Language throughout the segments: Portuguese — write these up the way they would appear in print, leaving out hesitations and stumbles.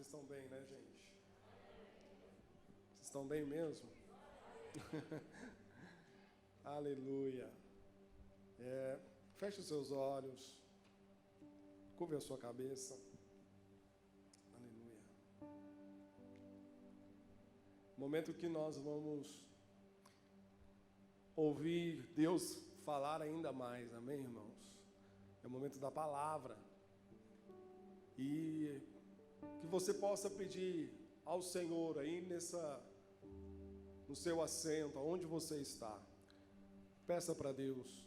estão bem, né, gente? Vocês estão bem mesmo? Aleluia. Feche os seus olhos. Curve a sua cabeça. Aleluia. Momento que nós vamos ouvir Deus falar ainda mais, amém, irmãos? É o momento da palavra. E que você possa pedir ao Senhor aí no seu assento, aonde você está. Peça para Deus: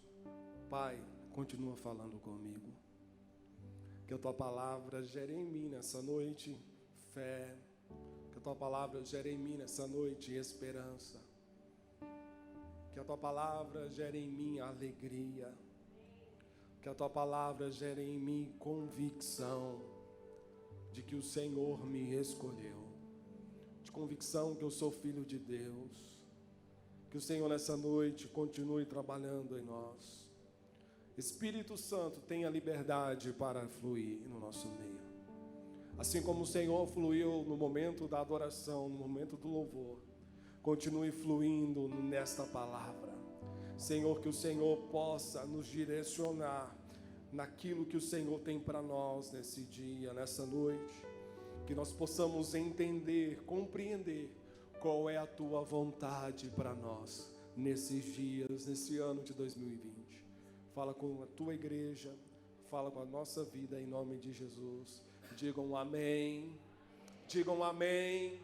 Pai, continua falando comigo. Que a Tua palavra gere em mim nessa noite fé. Que a Tua palavra gere em mim nessa noite esperança. Que a Tua palavra gere em mim alegria. Que a Tua palavra gere em mim convicção de que o Senhor me escolheu, de convicção que eu sou filho de Deus. Que o Senhor nessa noite continue trabalhando em nós. Espírito Santo, tenha liberdade para fluir no nosso meio. Assim como o Senhor fluiu no momento da adoração, no momento do louvor, continue fluindo nesta palavra. Senhor, que o Senhor possa nos direcionar naquilo que o Senhor tem para nós nesse dia, nessa noite. Que nós possamos entender, compreender qual é a Tua vontade para nós nesses dias, nesse ano de 2020. Fala com a Tua igreja, fala com a nossa vida em nome de Jesus. Digam amém. Digam amém.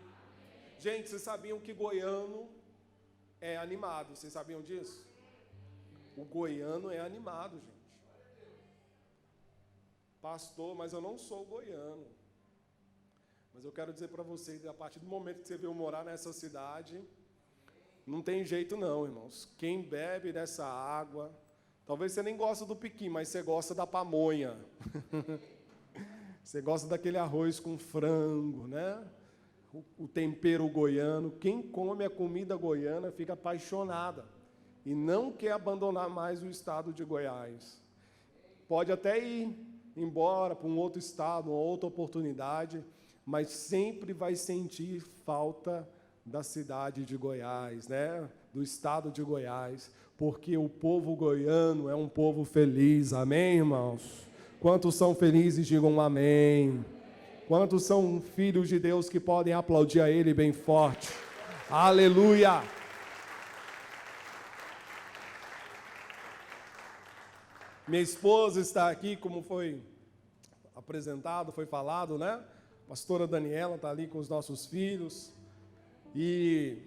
Gente, vocês sabiam que goiano é animado? Vocês sabiam disso? O goiano é animado, gente. Pastor, mas eu não sou goiano. Mas eu quero dizer para vocês, a partir do momento que você veio morar nessa cidade, não tem jeito não, irmãos. Quem bebe dessa água, talvez você nem gosta do piqui, mas você gosta da pamonha. Você gosta daquele arroz com frango, né? O tempero goiano. Quem come a comida goiana fica apaixonada e não quer abandonar mais o estado de Goiás. Pode até ir embora para um outro estado, uma outra oportunidade, mas sempre vai sentir falta da cidade de Goiás, né? Do estado de Goiás, porque o povo goiano é um povo feliz, amém, irmãos? Quantos são felizes, digam amém. Quantos são filhos de Deus que podem aplaudir a Ele bem forte? Aleluia! Minha esposa está aqui, como foi apresentado, foi falado, né? A pastora Daniela está ali com os nossos filhos. E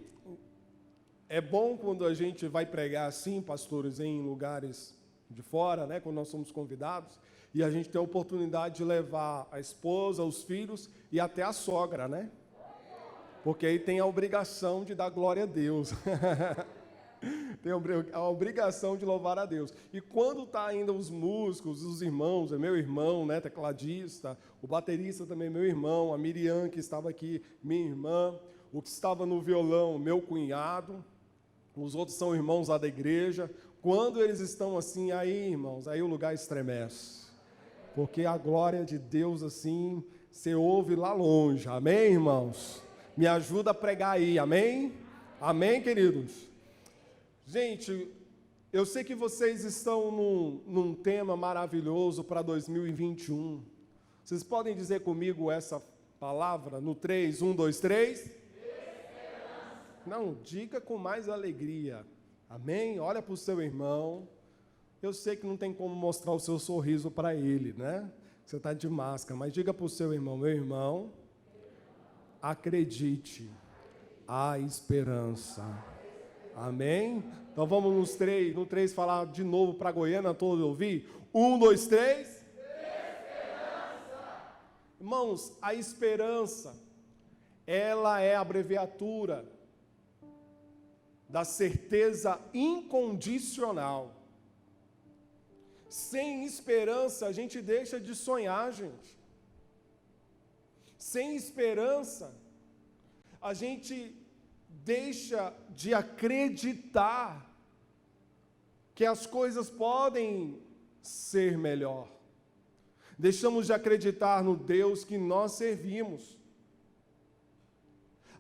é bom quando a gente vai pregar assim, pastores, em lugares de fora, né? Quando nós somos convidados. E a gente tem a oportunidade de levar a esposa, os filhos e até a sogra, né? Porque aí tem a obrigação de dar glória a Deus. Tem a obrigação de louvar a Deus. E quando está ainda os músicos, os irmãos, é meu irmão, né, tecladista, o baterista também é meu irmão, a Miriam, que estava aqui, minha irmã, o que estava no violão, meu cunhado, os outros são irmãos lá da igreja. Quando eles estão assim, aí, irmãos, aí o lugar estremece. Porque a glória de Deus, assim, você ouve lá longe. Amém, irmãos? Me ajuda a pregar aí, amém? Amém, queridos? Gente, eu sei que vocês estão num tema maravilhoso para 2021. Vocês podem dizer comigo essa palavra no 3, 1, 2, 3? Esperança. Não, diga com mais alegria. Amém? Olha para o seu irmão. Eu sei que não tem como mostrar o seu sorriso para ele, né? Você está de máscara, mas diga para o seu irmão: meu irmão, acredite, há esperança. Amém? Então vamos no 3 falar de novo para a Goiânia todos ouvir. 1, 2, 3. Esperança. Irmãos, a esperança, ela é a abreviatura da certeza incondicional. Sem esperança, a gente deixa de sonhar, gente. Sem esperança, a gente deixa de acreditar que as coisas podem ser melhor. Deixamos de acreditar no Deus que nós servimos.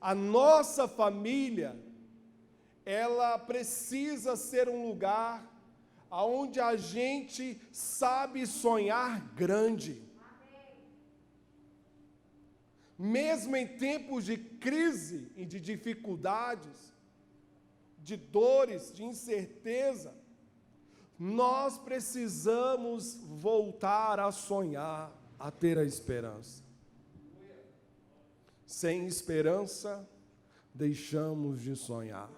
A nossa família, ela precisa ser um lugar onde a gente sabe sonhar grande. Mesmo em tempos de crise e de dificuldades, de dores, de incerteza, nós precisamos voltar a sonhar, a ter a esperança. Sem esperança, deixamos de sonhar.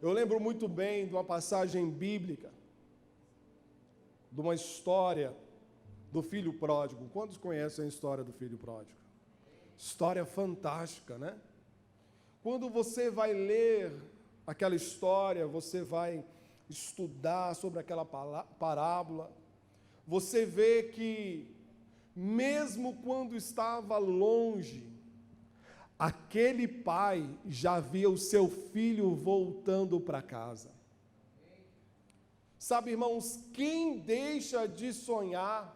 Eu lembro muito bem de uma passagem bíblica, de uma história do filho pródigo. Quantos conhecem a história do filho pródigo? História fantástica, né? Quando você vai ler aquela história, você vai estudar sobre aquela parábola, você vê que, mesmo quando estava longe, aquele pai já via o seu filho voltando para casa. Sabe, irmãos, quem deixa de sonhar,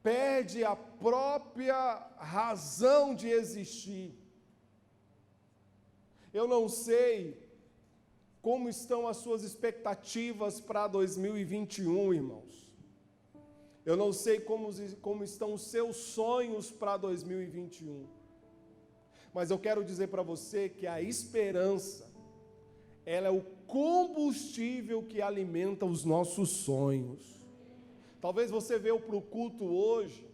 perde a própria razão de existir. Eu não sei como estão as suas expectativas para 2021, irmãos. Eu não sei como estão os seus sonhos para 2021. Mas eu quero dizer para você que a esperança, ela é o combustível que alimenta os nossos sonhos. Talvez você veio para o culto hoje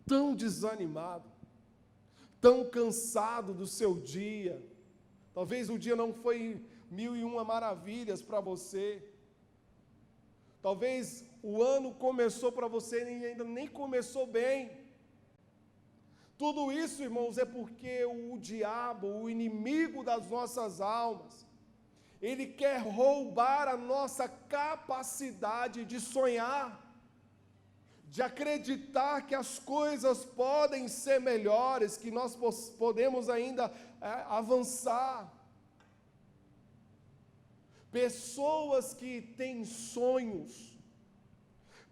tão desanimado, tão cansado do seu dia. Talvez o dia não foi 1001 maravilhas para você. Talvez o ano começou para você e ainda nem começou bem. Tudo isso, irmãos, é porque o diabo, o inimigo das nossas almas, ele quer roubar a nossa capacidade de sonhar, de acreditar que as coisas podem ser melhores, que nós podemos ainda avançar. Pessoas que têm sonhos,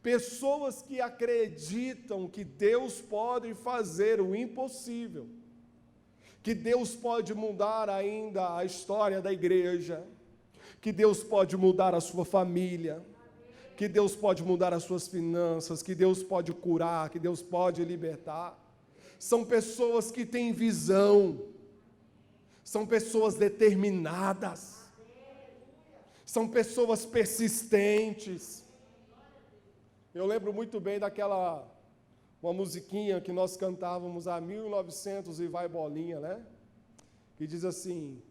pessoas que acreditam que Deus pode fazer o impossível, que Deus pode mudar ainda a história da igreja, que Deus pode mudar a sua família, que Deus pode mudar as suas finanças, que Deus pode curar, que Deus pode libertar. São pessoas que têm visão, são pessoas determinadas, são pessoas persistentes. Eu lembro muito bem uma musiquinha que nós cantávamos há 1900 e vai bolinha, né? Que diz assim,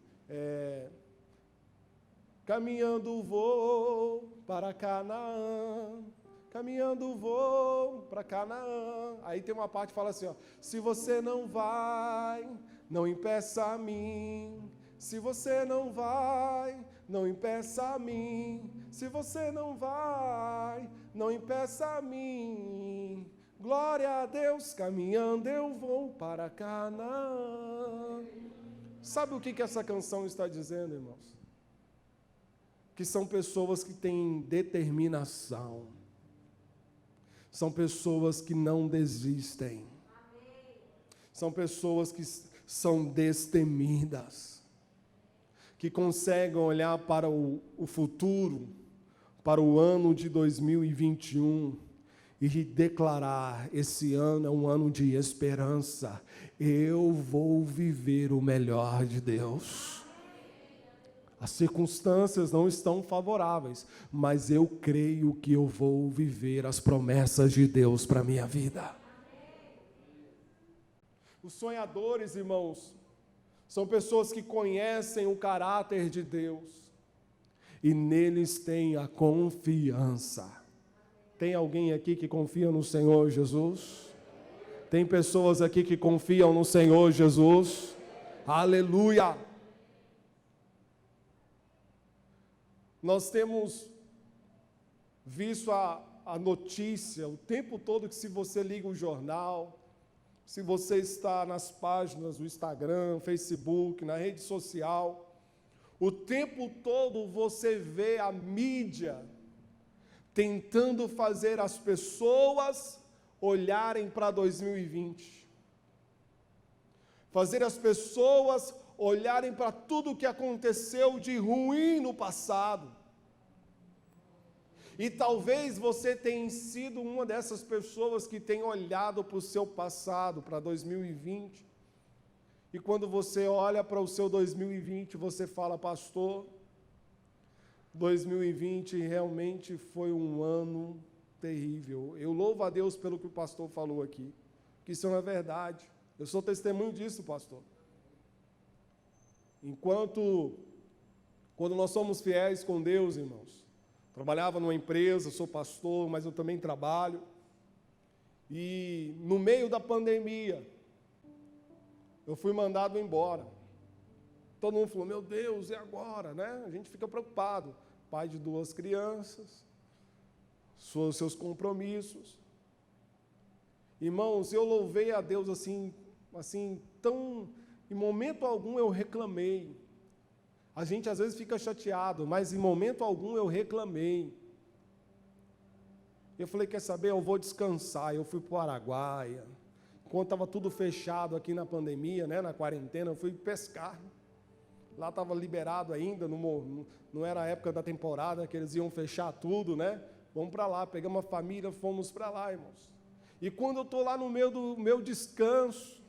caminhando vou para Canaã, caminhando vou para Canaã. Aí tem uma parte que fala assim, ó, se você não vai, não impeça a mim. Se você não vai, não impeça a mim. Se você não vai, não impeça a mim. Glória a Deus, caminhando eu vou para Canaã. Sabe o que essa canção está dizendo, irmãos? Que são pessoas que têm determinação. São pessoas que não desistem. São pessoas que são destemidas, que conseguem olhar para o futuro, para o ano de 2021 e declarar: esse ano é um ano de esperança, eu vou viver o melhor de Deus. As circunstâncias não estão favoráveis, mas eu creio que eu vou viver as promessas de Deus para a minha vida. Os sonhadores, irmãos, são pessoas que conhecem o caráter de Deus e neles tem a confiança. Tem alguém aqui que confia no Senhor Jesus? Tem pessoas aqui que confiam no Senhor Jesus? Aleluia! Nós temos visto a notícia o tempo todo, que se você liga o jornal, se você está nas páginas do Instagram, Facebook, na rede social, o tempo todo você vê a mídia tentando fazer as pessoas olharem para 2020. fazer as pessoas olharem para tudo o que aconteceu de ruim no passado. E talvez você tenha sido uma dessas pessoas que tem olhado para o seu passado, para 2020. E quando você olha para o seu 2020, você fala: pastor, 2020 realmente foi um ano terrível. Eu louvo a Deus pelo que o pastor falou aqui, que isso não é verdade. Eu sou testemunho disso, pastor. Quando nós somos fiéis com Deus, irmãos, trabalhava numa empresa, sou pastor, mas eu também trabalho. E no meio da pandemia, eu fui mandado embora. Todo mundo falou: meu Deus, e agora, né? A gente fica preocupado. Pai de 2 crianças, seus compromissos. Irmãos, eu louvei a Deus assim, em momento algum eu reclamei. A gente às vezes fica chateado, mas em momento algum eu reclamei. Eu falei: quer saber, eu vou descansar. Eu fui para o Araguaia. Quando estava tudo fechado aqui na pandemia, né, na quarentena, eu fui pescar. Lá estava liberado ainda, não era a época da temporada que eles iam fechar tudo, né? Vamos para lá, pegamos uma família, fomos para lá, irmãos. E quando eu estou lá no meio do meu descanso,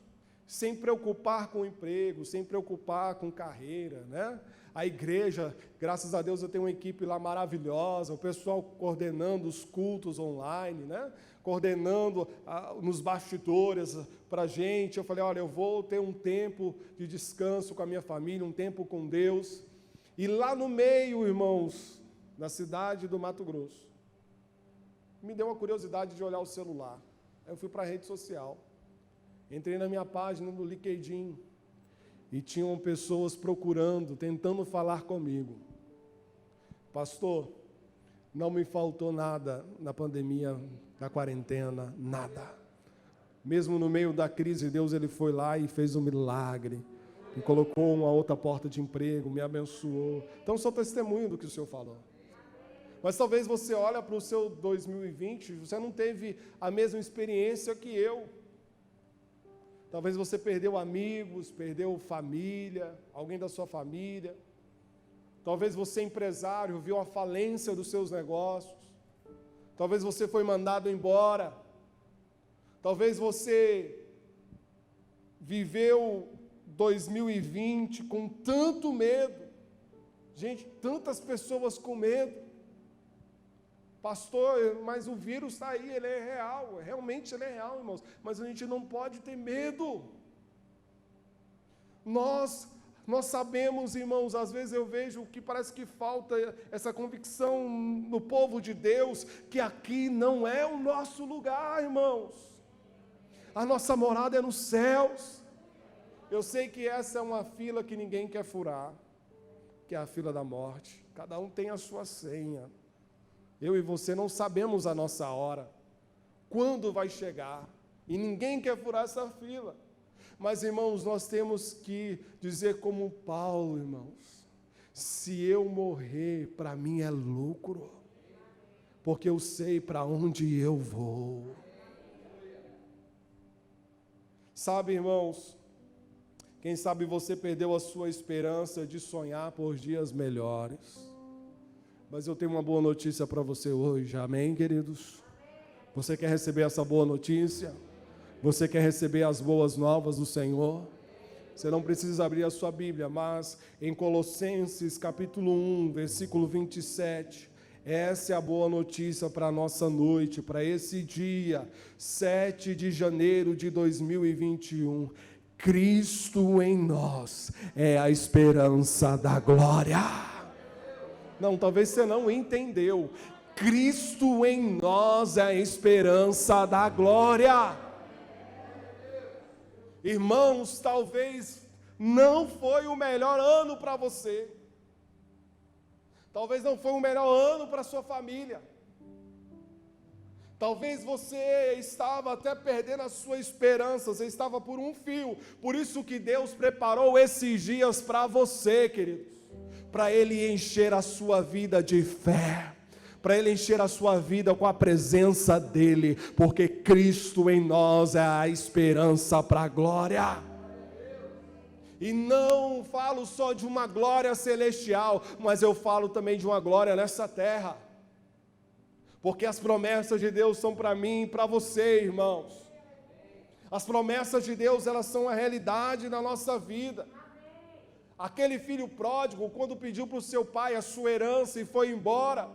sem preocupar com o emprego, sem preocupar com carreira, né? A igreja, graças a Deus, eu tenho uma equipe lá maravilhosa, o pessoal coordenando os cultos online, né? Coordenando nos bastidores para a gente. Eu falei: olha, eu vou ter um tempo de descanso com a minha família, um tempo com Deus. E lá no meio, irmãos, na cidade do Mato Grosso, me deu uma curiosidade de olhar o celular. Aí eu fui para a rede social, entrei na minha página do LinkedIn, e tinham pessoas procurando, tentando falar comigo. Pastor, não me faltou nada na pandemia, na quarentena, nada. Mesmo no meio da crise, Deus ele foi lá e fez um milagre. Me colocou uma outra porta de emprego, me abençoou. Então, sou testemunho do que o Senhor falou. Mas talvez você olhe para o seu 2020, você não teve a mesma experiência que eu. Talvez você perdeu amigos, perdeu família, alguém da sua família. Talvez você, empresário, viu a falência dos seus negócios. Talvez você foi mandado embora. Talvez você viveu 2020 com tanto medo. Gente, tantas pessoas com medo. Pastor, mas o vírus está aí, ele é real, realmente ele é real, irmãos, mas a gente não pode ter medo. Nós sabemos, irmãos, às vezes eu vejo que parece que falta essa convicção no povo de Deus, que aqui não é o nosso lugar, irmãos. A nossa morada é nos céus. Eu sei que essa é uma fila que ninguém quer furar, que é a fila da morte. Cada um tem a sua senha. Eu e você não sabemos a nossa hora, quando vai chegar, e ninguém quer furar essa fila. Mas, irmãos, nós temos que dizer como Paulo, irmãos: se eu morrer, para mim é lucro, porque eu sei para onde eu vou. Sabe, irmãos, quem sabe você perdeu a sua esperança de sonhar por dias melhores. Mas eu tenho uma boa notícia para você hoje, amém, queridos? Você quer receber essa boa notícia? Você quer receber as boas novas do Senhor? Você não precisa abrir a sua Bíblia, mas em Colossenses capítulo 1, versículo 27, essa é a boa notícia para a nossa noite, para esse dia, 7 de janeiro de 2021. Cristo em nós é a esperança da glória. Não, talvez você não entendeu. Cristo em nós é a esperança da glória. Irmãos, talvez não foi o melhor ano para você. Talvez não foi o melhor ano para sua família. Talvez você estava até perdendo a sua esperança, você estava por um fio. Por isso que Deus preparou esses dias para você, queridos. Para Ele encher a sua vida de fé, para Ele encher a sua vida com a presença dEle, porque Cristo em nós é a esperança para a glória. E não falo só de uma glória celestial, mas eu falo também de uma glória nessa terra. Porque as promessas de Deus são para mim e para você, irmãos. As promessas de Deus, elas são a realidade na nossa vida. Aquele filho pródigo, quando pediu para o seu pai a sua herança e foi embora,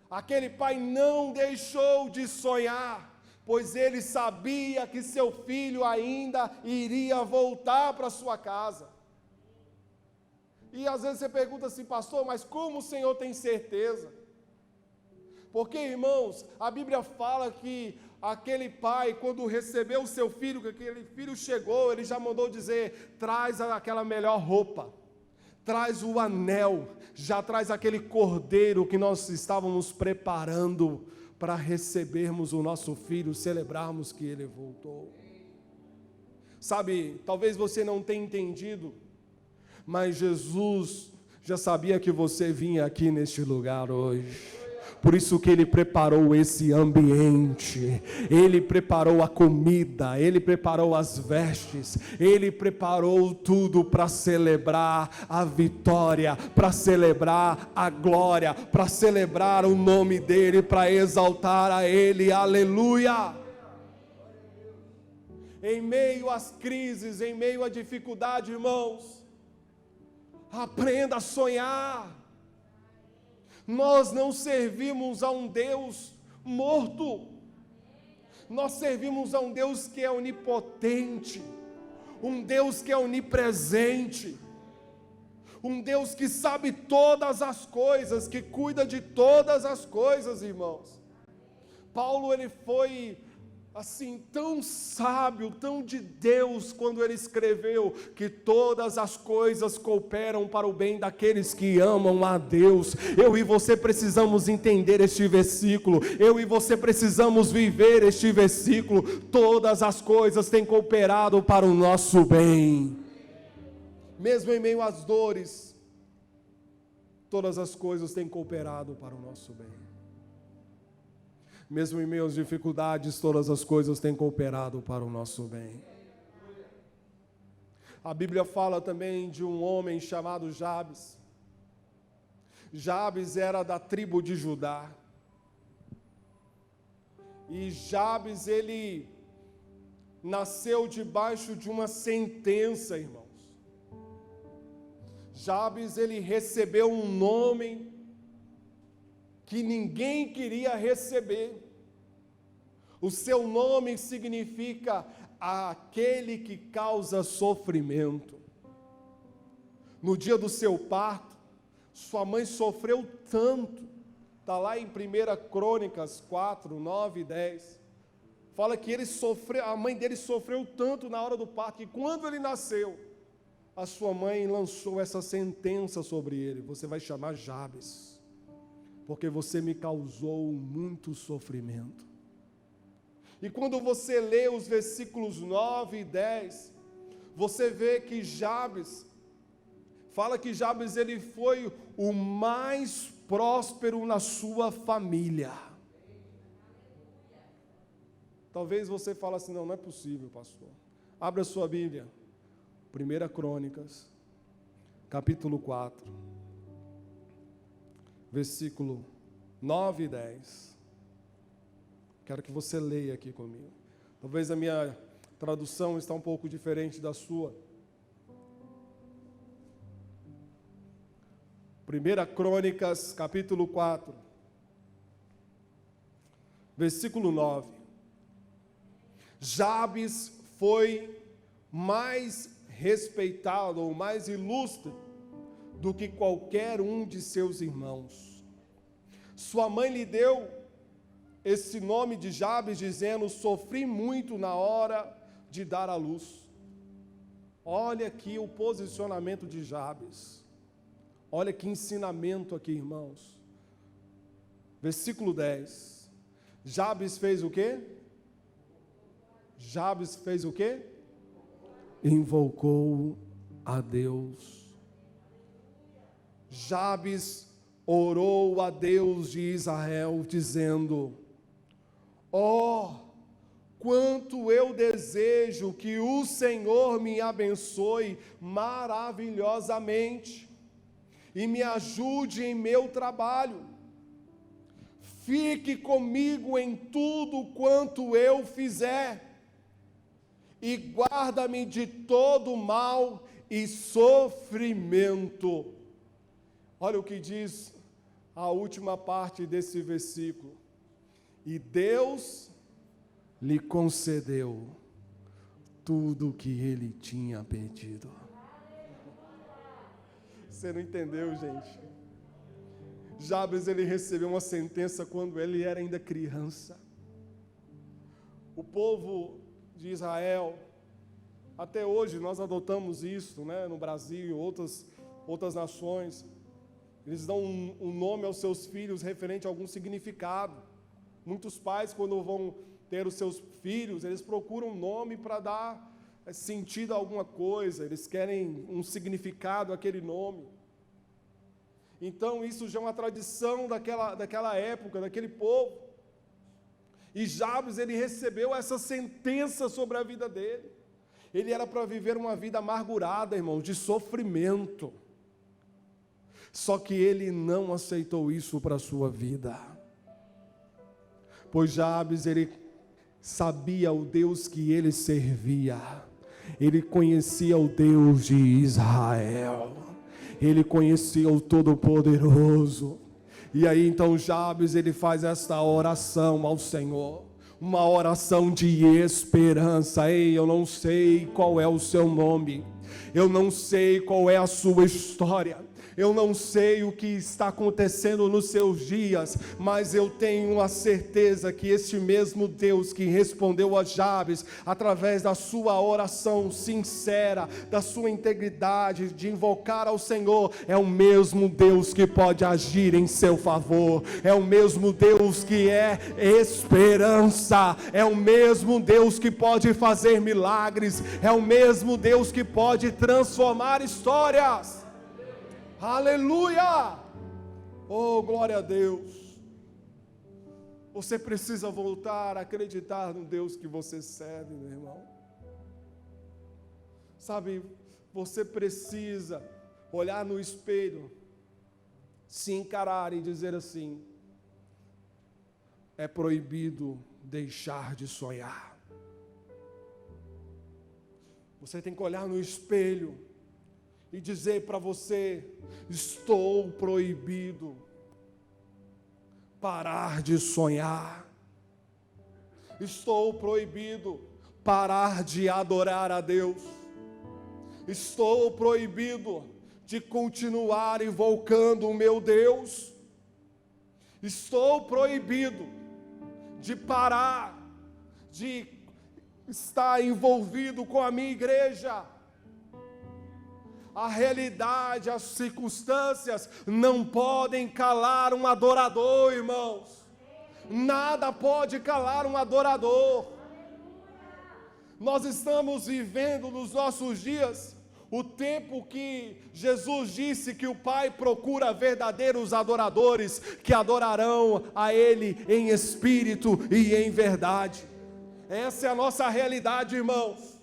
aquele pai não deixou de sonhar, pois ele sabia que seu filho ainda iria voltar para sua casa. E às vezes você pergunta assim, pastor, mas como o Senhor tem certeza? Porque, irmãos, a Bíblia fala que aquele pai, quando recebeu o seu filho, que aquele filho chegou, ele já mandou dizer, traz aquela melhor roupa, traz o anel, já traz aquele cordeiro que nós estávamos preparando para recebermos o nosso filho, celebrarmos que ele voltou. Sabe, talvez você não tenha entendido, mas Jesus já sabia que você vinha aqui neste lugar hoje. Por isso que Ele preparou esse ambiente, Ele preparou a comida, Ele preparou as vestes, Ele preparou tudo para celebrar a vitória, para celebrar a glória, para celebrar o nome dEle, para exaltar a Ele, aleluia! Em meio às crises, em meio à dificuldade, irmãos, aprenda a sonhar. Nós não servimos a um Deus morto, nós servimos a um Deus que é onipotente, um Deus que é onipresente, um Deus que sabe todas as coisas, que cuida de todas as coisas, irmãos. Paulo, ele foi assim, tão sábio, tão de Deus, quando ele escreveu que todas as coisas cooperam para o bem daqueles que amam a Deus. Eu e você precisamos entender este versículo, eu e você precisamos viver este versículo. Todas as coisas têm cooperado para o nosso bem, mesmo em meio às dores, todas as coisas têm cooperado para o nosso bem. Mesmo em meio às dificuldades, todas as coisas têm cooperado para o nosso bem. A Bíblia fala também de um homem chamado Jabes. Jabes era da tribo de Judá. E Jabes, ele nasceu debaixo de uma sentença, irmãos. Jabes, ele recebeu um nome que ninguém queria receber. O seu nome significa aquele que causa sofrimento. No dia do seu parto, sua mãe sofreu tanto, está lá em 1 Crônicas 4, 9 e 10, fala que a mãe dele sofreu tanto na hora do parto, que quando ele nasceu, a sua mãe lançou essa sentença sobre ele: você vai chamar Jabes, porque você me causou muito sofrimento. E quando você lê os versículos 9 e 10, você vê que Jabes, fala que Jabes, ele foi o mais próspero na sua família. Talvez você fale assim, não é possível, pastor. Abra sua Bíblia, 1 Crônicas, capítulo 4. Versículo 9 e 10. Quero que você leia aqui comigo. Talvez a minha tradução está um pouco diferente da sua. 1 Crônicas, capítulo 4, versículo 9. Jabes foi mais respeitado ou mais ilustre do que qualquer um de seus irmãos. Sua mãe lhe deu esse nome de Jabes, dizendo: sofri muito na hora de dar à luz. Olha aqui o posicionamento de Jabes. Olha que ensinamento aqui, irmãos. Versículo 10. Jabes fez o quê? Jabes fez o quê? Invocou a Deus. Jabes orou a Deus de Israel, dizendo: ó, quanto eu desejo que o Senhor me abençoe maravilhosamente e me ajude em meu trabalho. Fique comigo em tudo quanto eu fizer e guarda-me de todo mal e sofrimento. Olha o que diz a última parte desse versículo. E Deus lhe concedeu tudo o que ele tinha pedido. Você não entendeu, gente? Jabes, ele recebeu uma sentença quando ele era ainda criança. O povo de Israel, até hoje nós adotamos isso, né, no Brasil e outras nações. Eles dão um nome aos seus filhos referente a algum significado. Muitos pais, quando vão ter os seus filhos, eles procuram um nome para dar sentido a alguma coisa, eles querem um significado àquele nome. Então isso já é uma tradição daquela época, daquele povo. E Jabes, ele recebeu essa sentença sobre a vida dele. Ele era para viver uma vida amargurada, irmãos, de sofrimento. Só que ele não aceitou isso para a sua vida. Pois Jabes, ele sabia o Deus que ele servia. Ele conhecia o Deus de Israel. Ele conhecia o Todo-Poderoso. E aí então Jabes, ele faz esta oração ao Senhor. Uma oração de esperança. Ei, eu não sei qual é o seu nome. Eu não sei qual é a sua história. Eu não sei o que está acontecendo nos seus dias, mas eu tenho a certeza que este mesmo Deus que respondeu a Jabes, através da sua oração sincera, da sua integridade, de invocar ao Senhor, é o mesmo Deus que pode agir em seu favor, é o mesmo Deus que é esperança, é o mesmo Deus que pode fazer milagres, é o mesmo Deus que pode transformar histórias. Aleluia! Oh, glória a Deus! Você precisa voltar a acreditar no Deus que você serve, meu irmão. Sabe, você precisa olhar no espelho, se encarar e dizer assim: é proibido deixar de sonhar. Você tem que olhar no espelho e dizer para você: estou proibido parar de sonhar, estou proibido parar de adorar a Deus, estou proibido de continuar invocando o meu Deus, estou proibido de parar de estar envolvido com a minha igreja. A realidade, as circunstâncias não podem calar um adorador, irmãos. Nada pode calar um adorador. Nós estamos vivendo nos nossos dias o tempo que Jesus disse que o Pai procura verdadeiros adoradores que adorarão a Ele em espírito e em verdade. Essa é a nossa realidade, irmãos.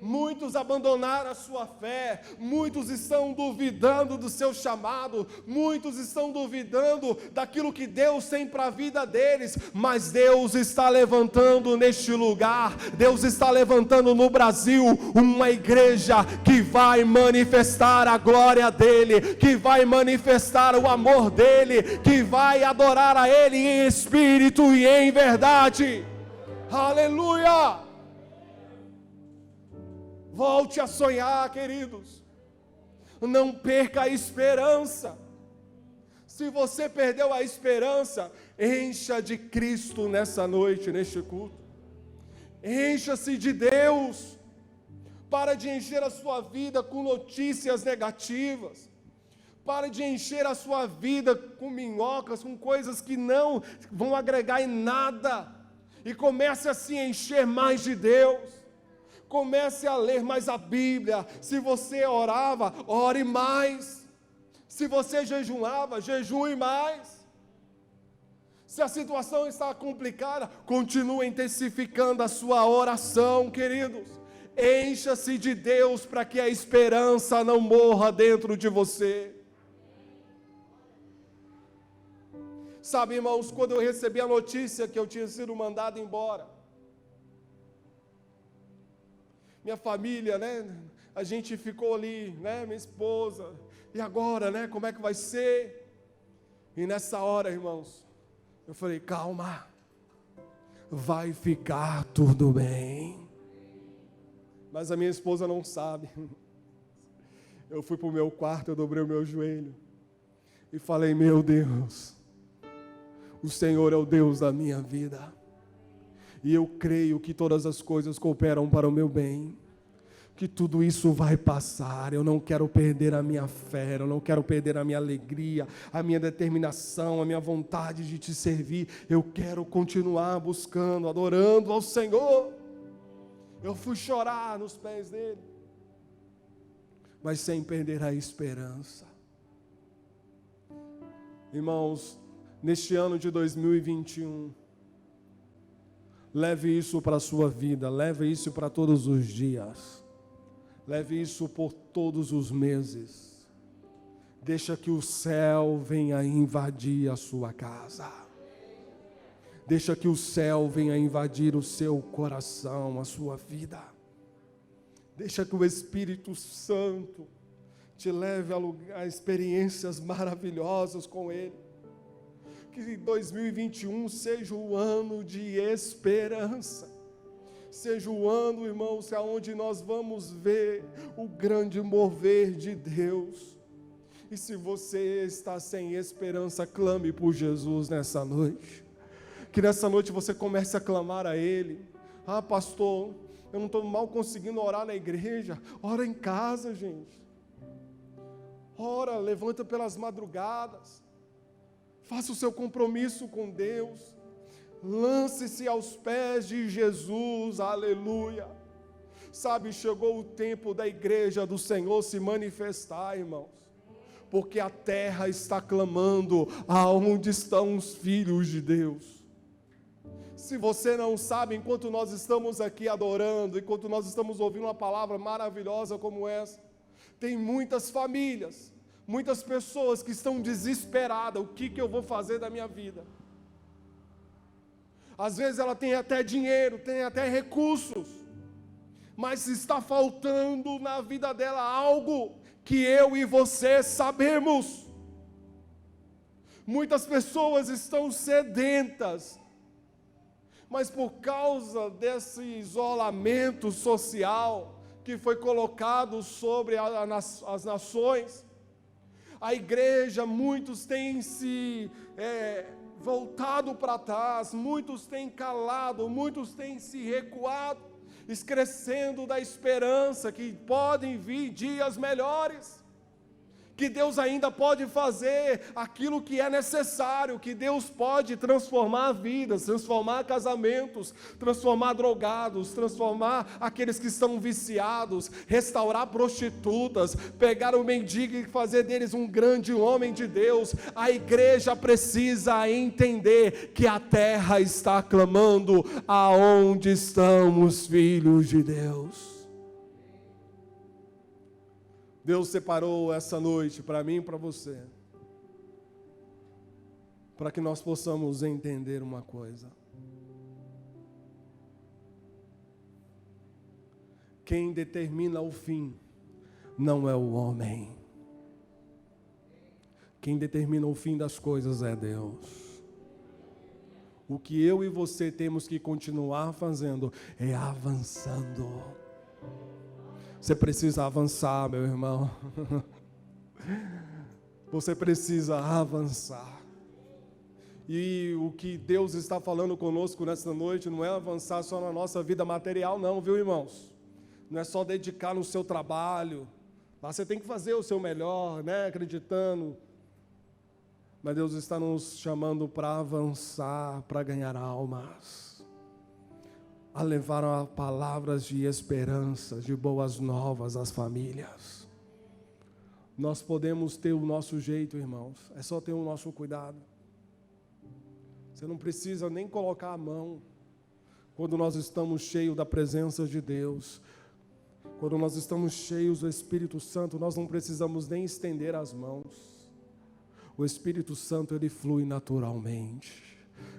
Muitos abandonaram a sua fé, muitos estão duvidando do seu chamado, muitos estão duvidando daquilo que Deus tem para a vida deles, mas Deus está levantando neste lugar, Deus está levantando no Brasil uma igreja que vai manifestar a glória dEle, que vai manifestar o amor dEle, que vai adorar a Ele em espírito e em verdade. Aleluia! Volte a sonhar, queridos. Não perca a esperança. Se você perdeu a esperança, encha de Cristo nessa noite, neste culto. Encha-se de Deus. Para de encher a sua vida com notícias negativas. Para de encher a sua vida com minhocas, com coisas que não vão agregar em nada. E comece a se encher mais de Deus. Comece a ler mais a Bíblia. Se você orava, ore mais. Se você jejuava, jejue mais. Se a situação está complicada, continue intensificando a sua oração, queridos. Encha-se de Deus para que a esperança não morra dentro de você. Sabe, irmãos, quando eu recebi a notícia que eu tinha sido mandado embora, minha família, a gente ficou ali, minha esposa, e agora, como é que vai ser? E nessa hora, irmãos, eu falei, calma, vai ficar tudo bem. Mas a minha esposa não sabe. Eu fui para o meu quarto, eu dobrei o meu joelho e falei, meu Deus, o Senhor é o Deus da minha vida, e eu creio que todas as coisas cooperam para o meu bem, que tudo isso vai passar. Eu não quero perder a minha fé, eu não quero perder a minha alegria, a minha determinação, a minha vontade de te servir. Eu quero continuar buscando, adorando ao Senhor. Eu fui chorar nos pés dele, mas sem perder a esperança. Irmãos, neste ano de 2021, leve isso para a sua vida, leve isso para todos os dias, leve isso por todos os meses. Deixa que o céu venha invadir a sua casa. Deixa que o céu venha invadir o seu coração, a sua vida. Deixa que o Espírito Santo te leve a experiências maravilhosas com Ele. Que 2021 seja o ano de esperança. Seja o ano, irmãos, onde nós vamos ver o grande mover de Deus. E se você está sem esperança, clame por Jesus nessa noite. Que nessa noite você comece a clamar a Ele. Ah, pastor, eu não estou mal conseguindo orar na igreja. Ora em casa, gente. Ora, levanta pelas madrugadas. Faça o seu compromisso com Deus. Lance-se aos pés de Jesus. Aleluia. Sabe, chegou o tempo da igreja do Senhor se manifestar, irmãos. Porque a terra está clamando aonde estão os filhos de Deus. Se você não sabe, enquanto nós estamos aqui adorando, enquanto nós estamos ouvindo uma palavra maravilhosa como essa, tem muitas famílias, muitas pessoas que estão desesperadas. O que eu vou fazer da minha vida? Às vezes ela tem até dinheiro, tem até recursos, mas está faltando na vida dela algo que eu e você sabemos. Muitas pessoas estão sedentas, mas por causa desse isolamento social que foi colocado sobre as nações, a igreja, muitos têm se voltado para trás, muitos têm calado, muitos têm se recuado, esquecendo da esperança que podem vir dias melhores. Que Deus ainda pode fazer aquilo que é necessário, que Deus pode transformar vidas, transformar casamentos, transformar drogados, transformar aqueles que estão viciados, restaurar prostitutas, pegar o mendigo e fazer deles um grande homem de Deus. A igreja precisa entender que a terra está clamando aonde estão os filhos de Deus. Deus separou essa noite para mim e para você, para que nós possamos entender uma coisa. Quem determina o fim não é o homem. Quem determina o fim das coisas é Deus. O que eu e você temos que continuar fazendo é avançando. Você precisa avançar, meu irmão. Você precisa avançar. E o que Deus está falando conosco nessa noite não é avançar só na nossa vida material, não, viu, irmãos? Não é só dedicar no seu trabalho. Lá você tem que fazer o seu melhor, acreditando. Mas Deus está nos chamando para avançar, para ganhar almas. A levar palavras de esperança, de boas novas às famílias. Nós podemos ter o nosso jeito, irmãos, é só ter o nosso cuidado. Você não precisa nem colocar a mão. Quando nós estamos cheios da presença de Deus, quando nós estamos cheios do Espírito Santo, nós não precisamos nem estender as mãos. O Espírito Santo, ele flui naturalmente.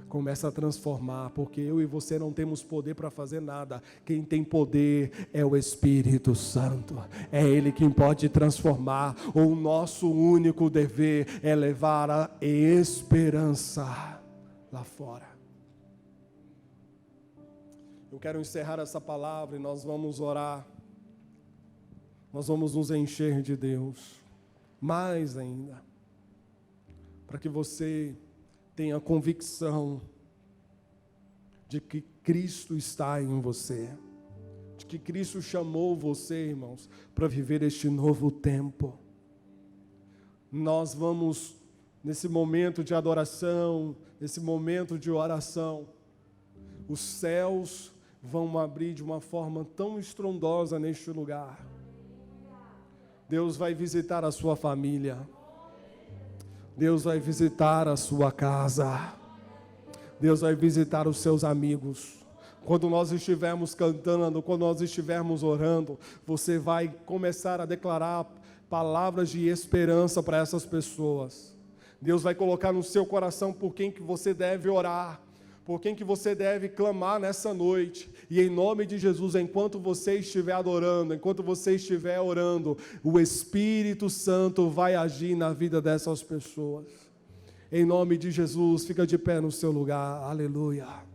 Começa a transformar, porque eu e você não temos poder para fazer nada. Quem tem poder é o Espírito Santo. É Ele quem pode transformar. O nosso único dever é levar a esperança lá fora. Eu quero encerrar essa palavra e nós vamos orar. Nós vamos nos encher de Deus, mais ainda, para que você tenha convicção de que Cristo está em você, de que Cristo chamou você, irmãos, para viver este novo tempo. Nós vamos, nesse momento de adoração, nesse momento de oração, os céus vão abrir de uma forma tão estrondosa neste lugar. Deus vai visitar a sua família. Deus vai visitar a sua casa. Deus vai visitar os seus amigos. Quando nós estivermos cantando, quando nós estivermos orando, você vai começar a declarar palavras de esperança para essas pessoas. Deus vai colocar no seu coração por quem que você deve orar, por quem que você deve clamar nessa noite. E em nome de Jesus, enquanto você estiver adorando, enquanto você estiver orando, o Espírito Santo vai agir na vida dessas pessoas. Em nome de Jesus, fica de pé no seu lugar. Aleluia.